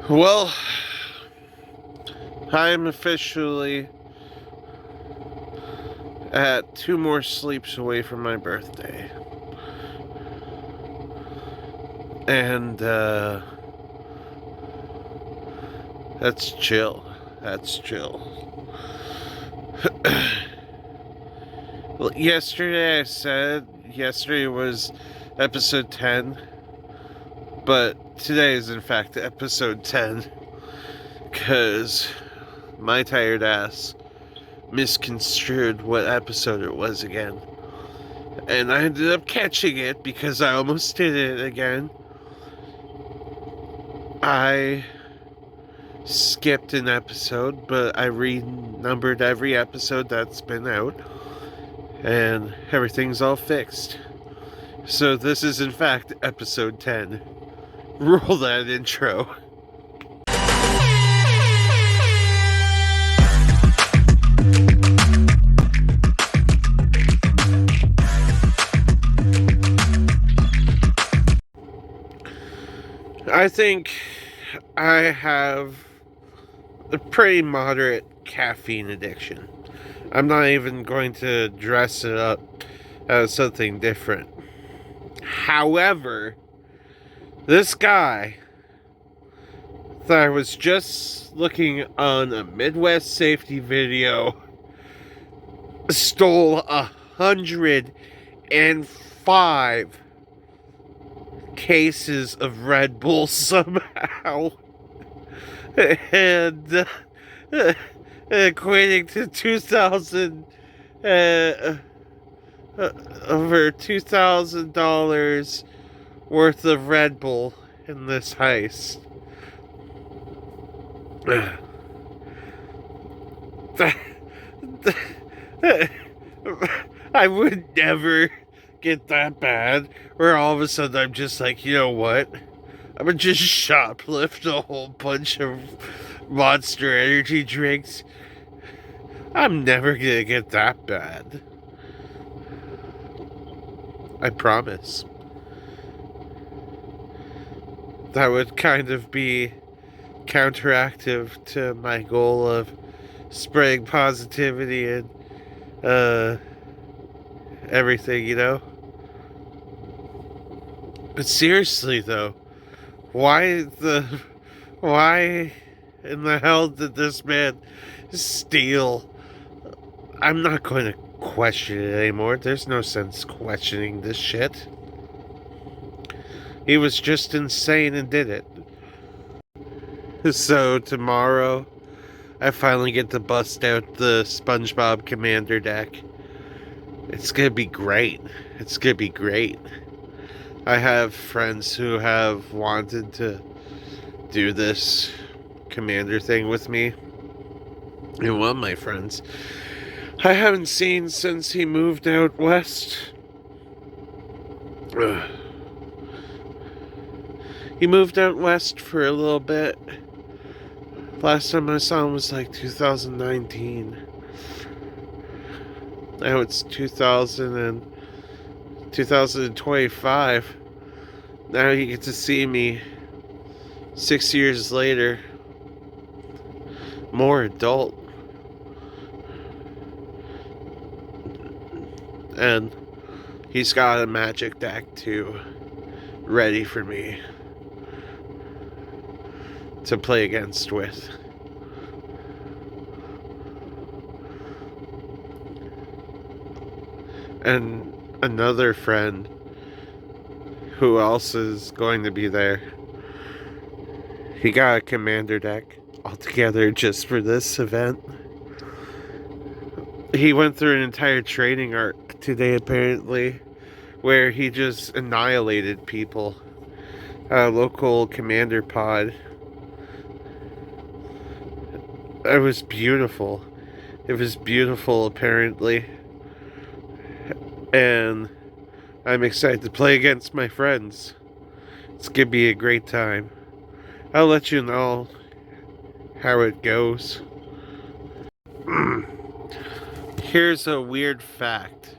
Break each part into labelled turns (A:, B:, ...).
A: Well, I'm officially at 2 more sleeps away from my birthday. And, that's chill. That's chill. Well, yesterday I said yesterday was episode 10, but today is in fact episode 10 because my tired ass misconstrued what episode it was again. And I ended up catching it because I almost did it again. I skipped an episode, but I renumbered every episode that's been out, and everything's all fixed. So this is in fact episode 10. Roll that intro. I think I have a pretty moderate caffeine addiction. I'm not even going to dress it up as something different. However, this guy that I was just looking on a Midwest safety video stole 105 cases of Red Bull somehow, and equating to 2,000, over $2,000 worth of Red Bull in this heist. I would never get that bad where all of a sudden I'm just like, you know what? I'm gonna just shoplift a whole bunch of Monster Energy drinks. I'm never gonna get that bad. I promise. That would kind of be counteractive to my goal of spreading positivity and everything, you know? But seriously though, why in the hell did this man steal? I'm not going to question it anymore. There's no sense questioning this shit. He was just insane and did it. So tomorrow, I finally get to bust out the SpongeBob Commander deck. It's gonna be great. It's gonna be great. I have friends who have wanted to do this Commander thing with me. And one of my friends I haven't seen since he moved out west. He moved out west for a little bit. Last time I saw him was like 2019. Now it's 2025. Now you get to see me 6 years later, more adult. And he's got a magic deck too, ready for me to play against with. And another friend who else is going to be there, he got a Commander deck altogether just for this event. He went through an entire training arc today apparently, where he just annihilated people. A local Commander pod. It was beautiful. It was beautiful apparently. And I'm excited to play against my friends. It's gonna be a great time. I'll let you know how it goes. Here's a weird fact.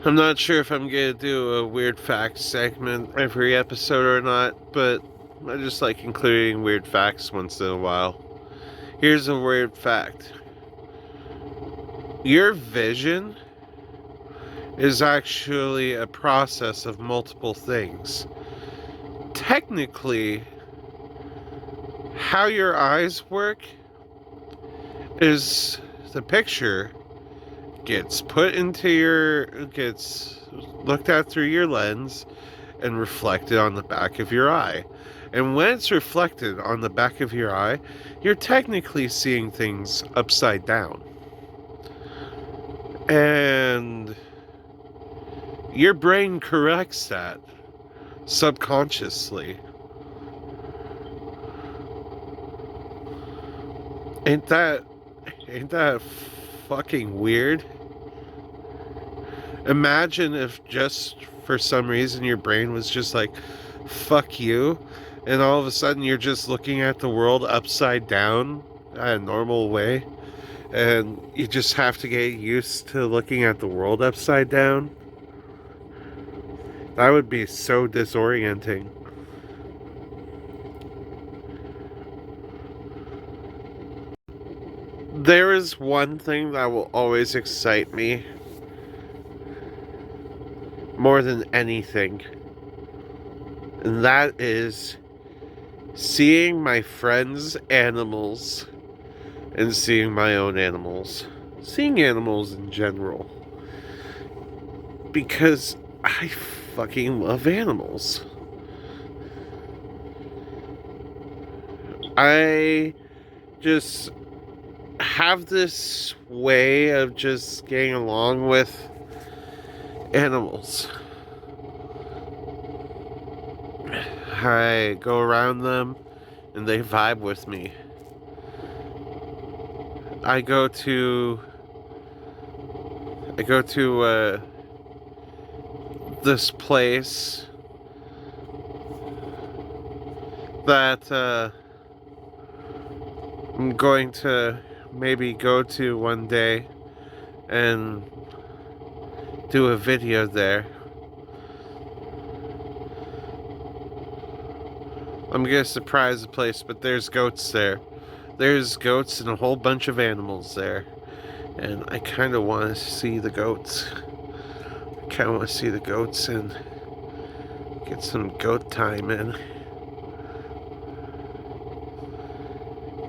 A: I'm not sure if I'm gonna do a weird fact segment every episode or not, but I just like including weird facts once in a while. Here's a weird fact. Your vision is actually a process of multiple things. Technically, how your eyes work is the picture gets looked at through your lens and reflected on the back of your eye. And when it's reflected on the back of your eye, you're technically seeing things upside down. And your brain corrects that subconsciously. Ain't that fucking weird? Imagine if just for some reason your brain was just like, fuck you, and all of a sudden you're just looking at the world upside down in a normal way, and you just have to get used to looking at the world upside down. That would be so disorienting. There is one thing that will always excite me more than anything, and that is seeing my friends' animals and seeing my own animals. Seeing animals in general. Because I fucking love animals. I just have this way of just getting along with animals. I go around them and they vibe with me. I go to this place that I'm going to maybe go to one day and do a video there. I'm gonna surprise the place, but there's goats there. There's goats and a whole bunch of animals there. And I kind of want to see the goats. I kind of want to see the goats and get some goat time in.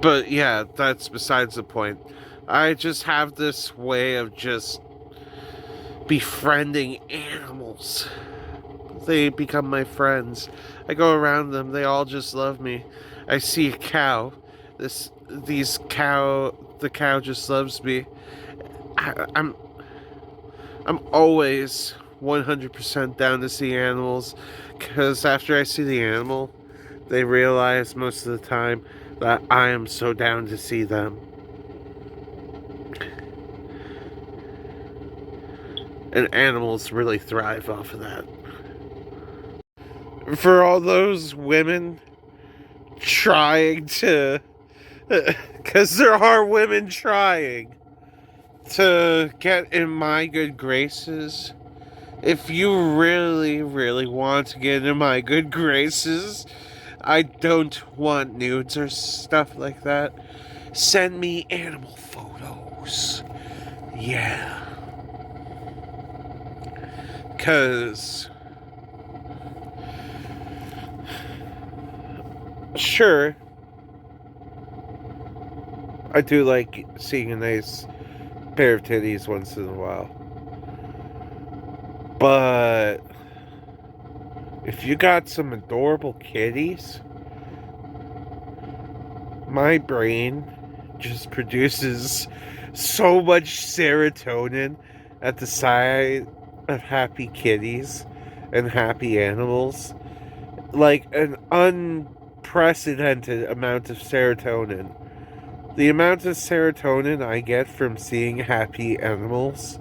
A: But yeah, that's besides the point. I just have this way of just befriending animals. They become my friends. I go around them, they all just love me. I see a cow. The cow just loves me. I'm always 100% down to see animals, because after I see the animal, they realize most of the time that I am so down to see them. And animals really thrive off of that. For all those women trying to, because there are women trying to get in my good graces, if you really, really want to get in my good graces, I don't want nudes or stuff like that. Send me animal photos. Yeah. Because sure, I do like seeing a nice pair of titties once in a while. But if you got some adorable kitties, my brain just produces so much serotonin at the sight of happy kitties and happy animals. Like an unprecedented amount of serotonin. The amount of serotonin I get from seeing happy animals,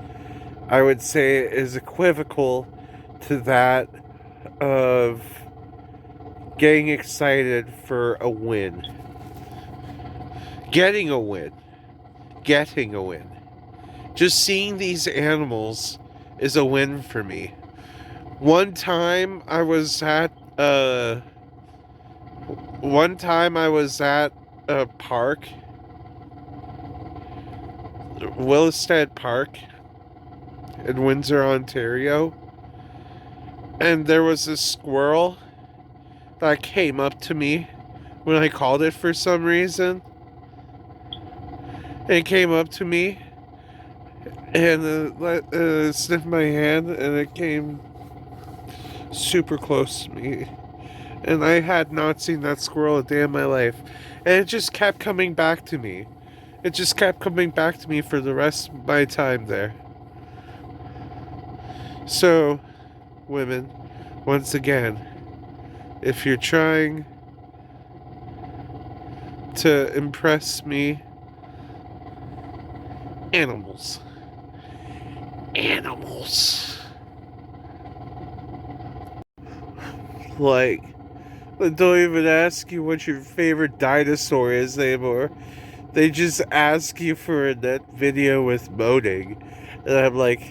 A: I would say, is equivocal to that of getting excited for a win. Getting a win. Just seeing these animals is a win for me. One time I was at One time I was at a park, Willisted Park in Windsor, Ontario, and there was a squirrel that came up to me when I called it for some reason. It came up to me and sniffed my hand, and it came super close to me. And I had not seen that squirrel a day in my life. And it just kept coming back to me. It just kept coming back to me for the rest of my time there. So, women, once again, if you're trying to impress me, animals. Animals. Like, they don't even ask you what your favorite dinosaur is anymore. They just ask you for a net video with moaning. And I'm like,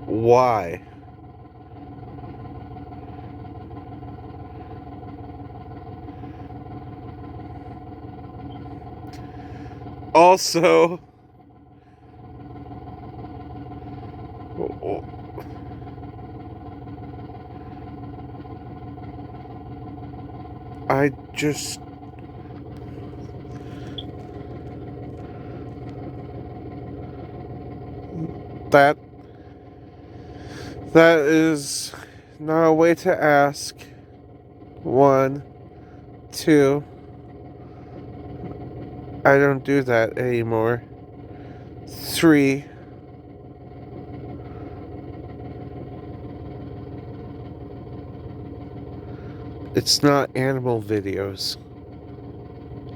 A: why? Also, I just that that is not a way to ask. One, two, I don't do that anymore. Three, it's not animal videos.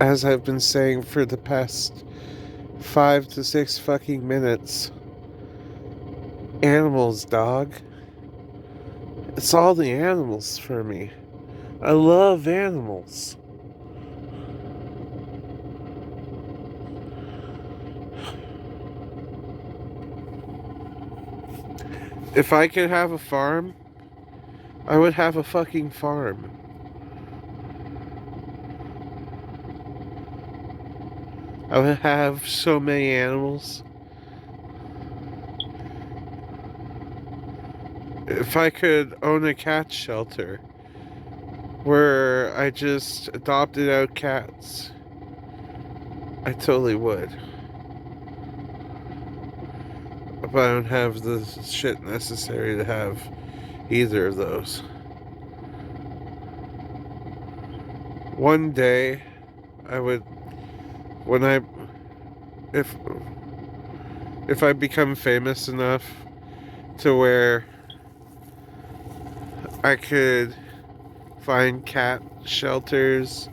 A: As I've been saying for the past 5 to 6 fucking minutes. Animals, dog. It's all the animals for me. I love animals. If I could have a farm, I would have a fucking farm. I would have so many animals. If I could own a cat shelter where I just adopted out cats, I totally would. But I don't have the shit necessary to have either of those. One day, I would, when I, if I become famous enough to where I could find cat shelters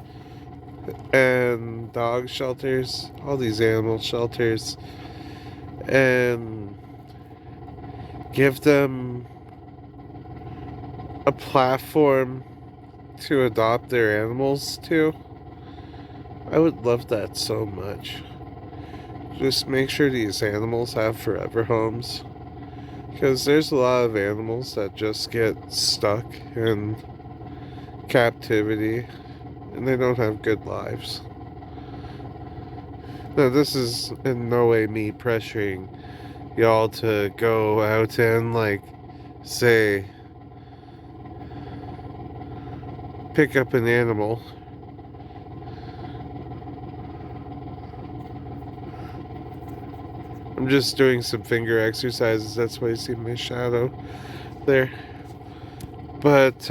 A: and dog shelters, all these animal shelters, and give them a platform to adopt their animals to. I would love that so much. Just make sure these animals have forever homes. Because there's a lot of animals that just get stuck in captivity and they don't have good lives. Now, this is in no way me pressuring y'all to go out and, like, say, pick up an animal. I'm just doing some finger exercises. That's why you see my shadow there. But,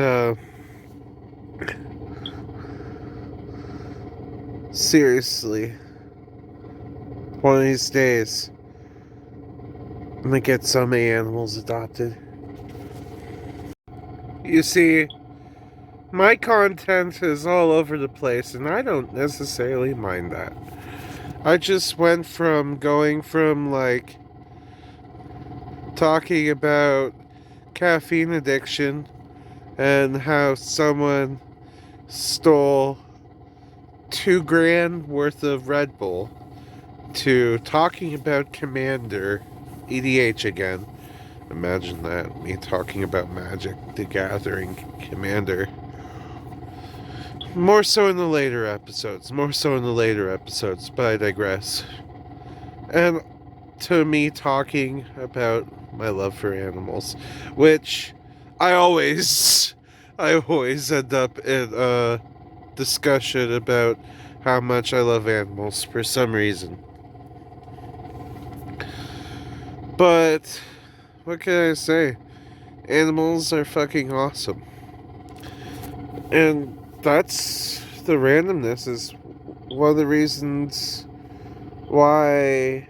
A: seriously, one of these days, I'm gonna get so many animals adopted. You see, my content is all over the place, and I don't necessarily mind that. I just went from going from, like, talking about caffeine addiction and how someone stole $2,000 worth of Red Bull to talking about Commander EDH again. Imagine that, me talking about Magic the Gathering Commander. More so in the later episodes, but I digress. And to me talking about my love for animals, which I always end up in a discussion about how much I love animals for some reason. But what can I say? Animals are fucking awesome. And that's the randomness is one of the reasons why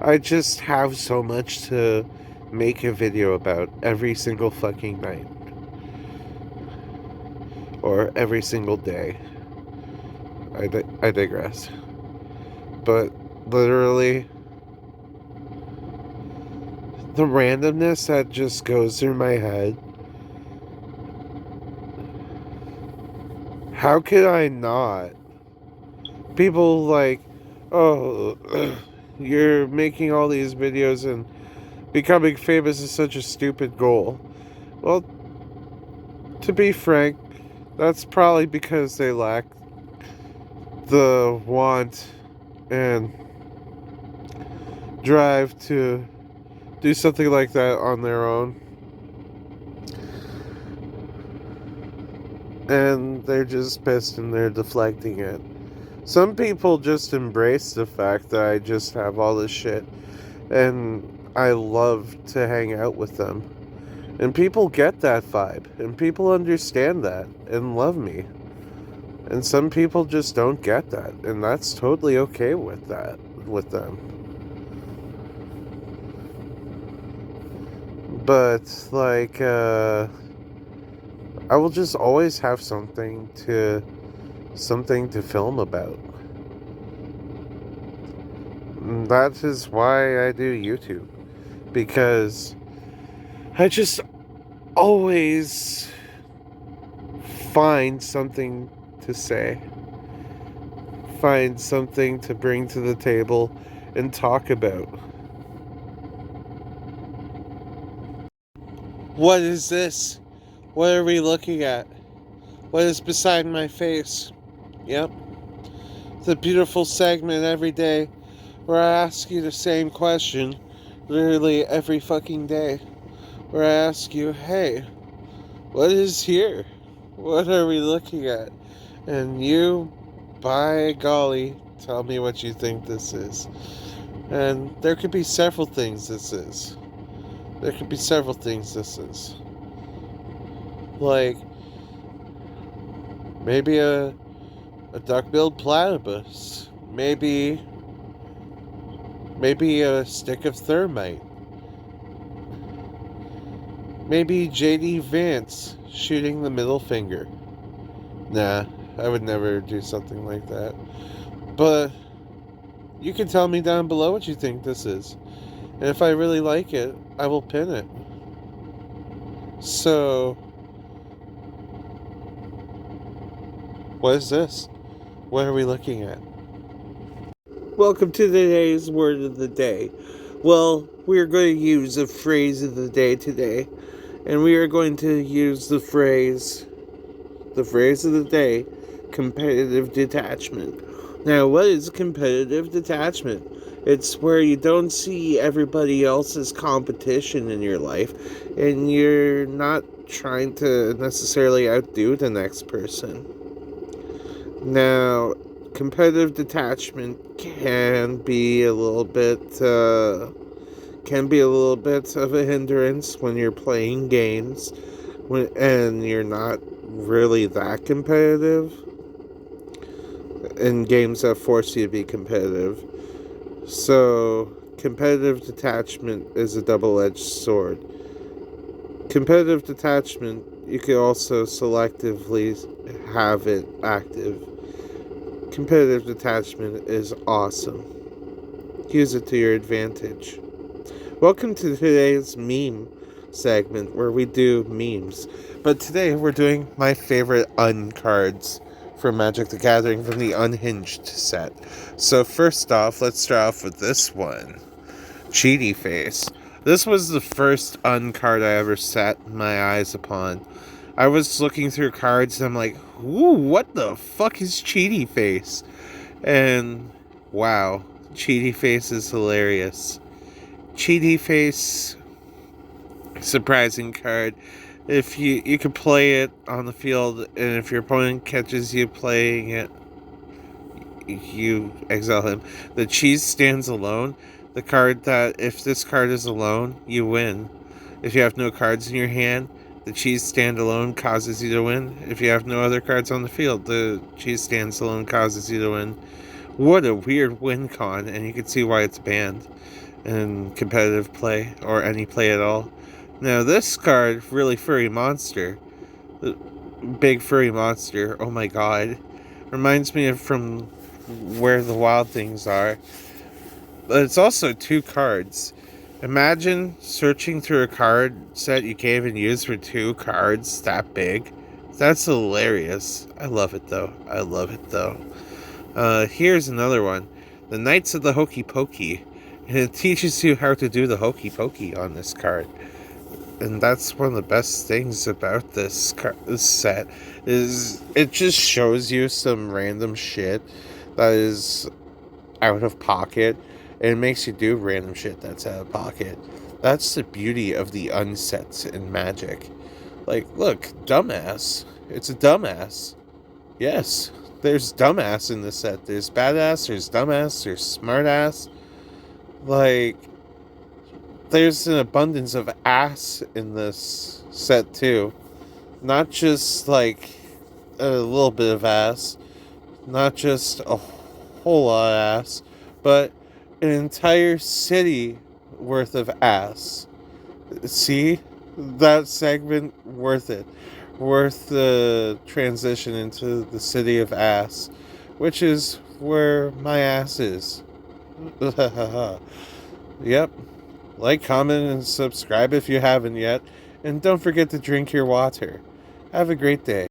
A: I just have so much to make a video about every single fucking night. Or every single day. I digress. But literally, the randomness that just goes through my head. How could I not? People like, oh, you're making all these videos and becoming famous is such a stupid goal. Well, to be frank, that's probably because they lack the want and drive to do something like that on their own. And they're just pissed and they're deflecting it. Some people just embrace the fact that I just have all this shit and I love to hang out with them. And people get that vibe and people understand that and love me. And some people just don't get that, and that's totally okay with that, with them. But like I will just always have something to film about. And that is why I do YouTube, because I just always find something to say, find something to bring to the table and talk about. What is this? What are we looking at? What is beside my face? Yep. The beautiful segment every day where I ask you the same question literally every fucking day. Where I ask you, hey, what is here? What are we looking at? And you, by golly, tell me what you think this is. And there could be several things this is. Like, maybe a duck-billed platypus. Maybe a stick of thermite. Maybe J.D. Vance shooting the middle finger. Nah, I would never do something like that. But you can tell me down below what you think this is. And if I really like it, I will pin it. So, what is this? What are we looking at? Welcome to today's word of the day. Well, we are going to use a phrase of the day today. And we are going to use the phrase of the day, competitive detachment. Now, what is competitive detachment? It's where you don't see everybody else's competition in your life, and you're not trying to necessarily outdo the next person. Now, competitive detachment can be a little bit of a hindrance when you're playing games and you're not really that competitive in games that force you to be competitive. So, competitive detachment is a double-edged sword. Competitive detachment, you can also selectively have it active. Competitive detachment is awesome. Use it to your advantage. Welcome to today's meme. segment where we do memes. But today we're doing my favorite uncards from Magic the Gathering from the Unhinged set. So first off, let's start off with this one. Cheaty Face. This was the first uncard I ever set my eyes upon. I was looking through cards and I'm like, ooh, what the fuck is Cheaty Face? And wow, Cheaty Face is hilarious. Cheaty Face, surprising card. If you can play it on the field, and if your opponent catches you playing it, you exile him. The cheese stands alone. The card that, if this card is alone, you win. If you have no cards in your hand, the cheese stand alone causes you to win. If you have no other cards on the field, the cheese stands alone causes you to win. What a weird win con, and you can see why it's banned in competitive play, or any play at all. Now this card, Really Furry Monster, the big furry monster, oh my god, reminds me of from Where the Wild Things Are. But it's also 2 cards. Imagine searching through a card set you can't even use for 2 cards that big. That's hilarious. I love it though. Here's another one. The Knights of the Hokey Pokey. And it teaches you how to do the Hokey Pokey on this card. And that's one of the best things about this set, is it just shows you some random shit that is out of pocket, and it makes you do random shit that's out of pocket. That's the beauty of the unsets in Magic. Like, look, dumbass. It's a dumbass. Yes, there's dumbass in this set. There's badass, there's dumbass, there's smartass. Like, there's an abundance of ass in this set too. Not just like a little bit of ass, not just a whole lot of ass, but an entire city worth of ass. See? That segment, worth it. Worth the transition into the city of ass, which is where my ass is. Yep. Like, comment, and subscribe if you haven't yet. And don't forget to drink your water. Have a great day.